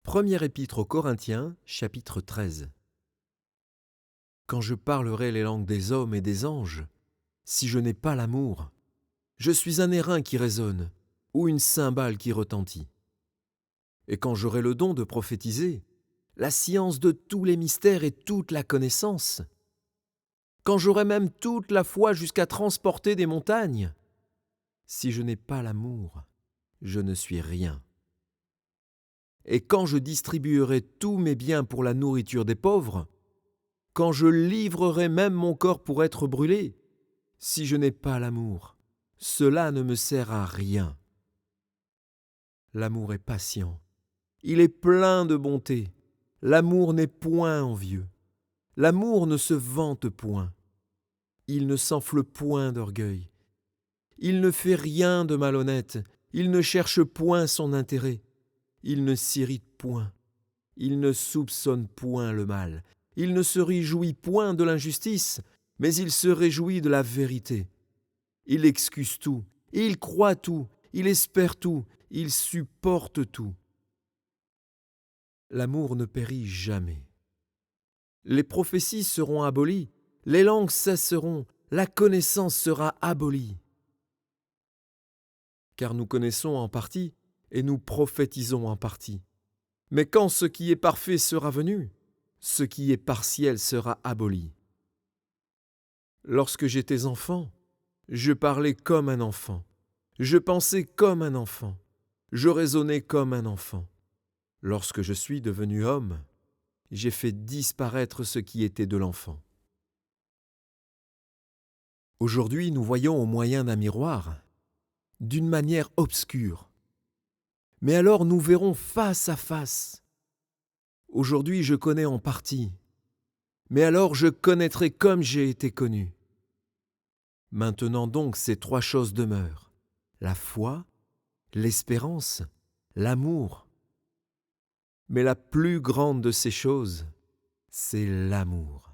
Première épître aux Corinthiens, chapitre 13. Quand je parlerai les langues des hommes et des anges, si je n'ai pas l'amour, je suis un airain qui résonne ou une cymbale qui retentit. Et quand j'aurai le don de prophétiser, la science de tous les mystères et toute la connaissance, quand j'aurai même toute la foi jusqu'à transporter des montagnes, si je n'ai pas l'amour, je ne suis rien. Et quand je distribuerai tous mes biens pour la nourriture des pauvres, quand je livrerai même mon corps pour être brûlé, si je n'ai pas l'amour, cela ne me sert à rien. L'amour est patient, il est plein de bonté, l'amour n'est point envieux, l'amour ne se vante point, il ne s'enfle point d'orgueil, il ne fait rien de malhonnête, il ne cherche point son intérêt, il ne s'irrite point, il ne soupçonne point le mal, il ne se réjouit point de l'injustice, mais il se réjouit de la vérité. Il excuse tout, il croit tout, il espère tout, il supporte tout. L'amour ne périt jamais. Les prophéties seront abolies, les langues cesseront, la connaissance sera abolie. Car nous connaissons en partie et nous prophétisons en partie. Mais quand ce qui est parfait sera venu, ce qui est partiel sera aboli. Lorsque j'étais enfant, je parlais comme un enfant, je pensais comme un enfant, je raisonnais comme un enfant. Lorsque je suis devenu homme, j'ai fait disparaître ce qui était de l'enfant. Aujourd'hui, nous voyons au moyen d'un miroir, d'une manière obscure. Mais alors nous verrons face à face. Aujourd'hui, je connais en partie, mais alors je connaîtrai comme j'ai été connu. Maintenant donc, ces trois choses demeurent: la foi, l'espérance, l'amour. Mais la plus grande de ces choses, c'est l'amour.